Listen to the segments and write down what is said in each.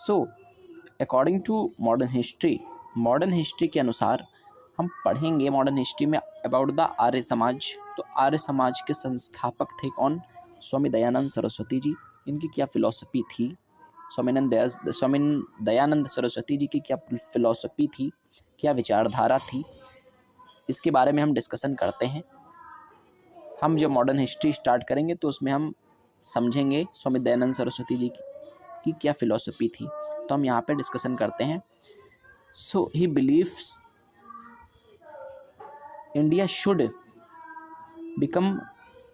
So according to modern history के अनुसार हम पढ़ेंगे मॉडर्न हिस्ट्री में अबाउट द आर्य समाज। तो आर्य समाज के संस्थापक थे कौन? स्वामी दयानंद सरस्वती जी। इनकी क्या फिलॉसफी थी? स्वामी दयानंद सरस्वती जी की क्या फिलॉसफी थी, क्या विचारधारा थी, इसके बारे में हम डिस्कशन करते हैं। हम जब मॉडर्न हिस्ट्री स्टार्ट करेंगे तो उसमें हम समझेंगे स्वामी दयानंद सरस्वती जी की क्या फिलॉसफी थी। तो हम यहाँ पे डिस्कशन करते हैं। So he believes India should become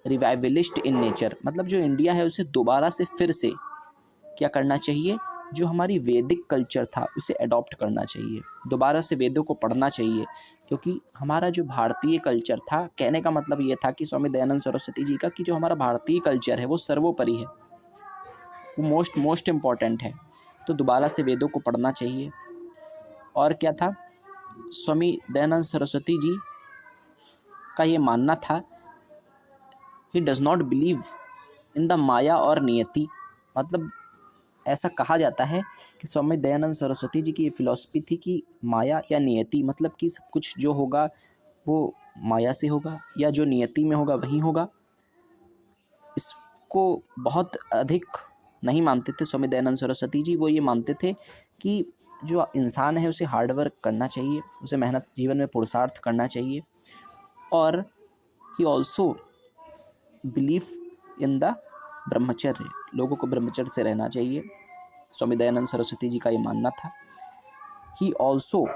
revivalist in nature. मतलब जो इंडिया है उसे दोबारा से फिर से क्या करना चाहिए? जो हमारी वैदिक कल्चर था उसे अडॉप्ट करना चाहिए, दोबारा से वेदों को पढ़ना चाहिए। क्योंकि हमारा जो भारतीय कल्चर था, कहने का मतलब ये था कि स्वामी दयानंद सरस्वती जी का कि जो हमारा भारतीय कल्चर है वो सर्वोपरि है, वो मोस्ट इम्पॉर्टेंट है। तो दोबारा से वेदों को पढ़ना चाहिए। और क्या था? स्वामी दयानंद सरस्वती जी का ये मानना था, he does not believe in the माया और नियति। मतलब ऐसा कहा जाता है कि स्वामी दयानंद सरस्वती जी की ये फिलॉसफी थी कि माया या नियति, मतलब कि सब कुछ जो होगा वो माया से होगा या जो नियति में होगा वही होगा। इसको बहुत अधिक नहीं मानते थे स्वामी दयानंद सरस्वती जी। वो ये मानते थे कि जो इंसान है उसे हार्डवर्क करना चाहिए, उसे मेहनत, जीवन में पुरुषार्थ करना चाहिए। और he also believe in the ब्रह्मचर्य, लोगों को ब्रह्मचर्य से रहना चाहिए। स्वामी दयानंद सरस्वती जी का ये मानना था। ही ऑल्सो,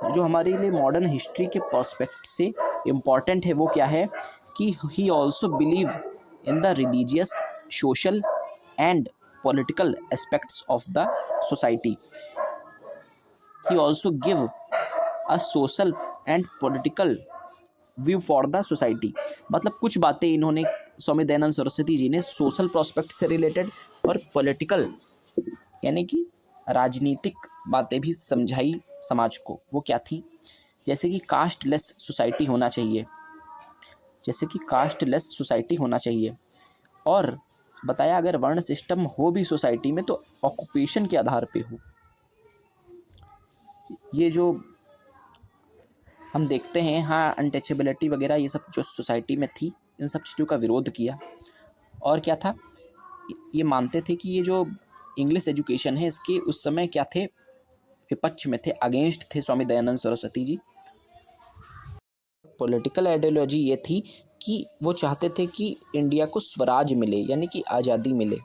जो हमारे लिए मॉडर्न हिस्ट्री के पर्सपेक्ट से इम्पॉर्टेंट है वो क्या है कि he also believe in the religious, social and political aspects of the society. He also give a social and political view for the society. मतलब कुछ बातें इन्होंने, स्वामी दयानंद सरस्वती जी ने सोशल प्रोस्पेक्ट से रिलेटेड और पॉलिटिकल यानी कि राजनीतिक बातें भी समझाई समाज को। वो क्या थी? जैसे कि कास्टलेस सोसाइटी होना चाहिए, और बताया अगर वर्ण सिस्टम हो भी सोसाइटी में तो ऑक्यूपेशन के आधार पे हो। ये जो हम देखते हैं, हाँ, अनटचेबिलिटी वगैरह ये सब जो सोसाइटी में थी, इन सब चीज़ों का विरोध किया। और क्या था? ये मानते थे कि ये जो इंग्लिश एजुकेशन है इसके उस समय क्या थे? विपक्ष में थे, अगेंस्ट थे स्वामी दयानंद सरस्वती जी। पॉलिटिकल आइडियोलॉजी ये थी कि वो चाहते थे कि इंडिया को स्वराज मिले, यानी कि आज़ादी मिले।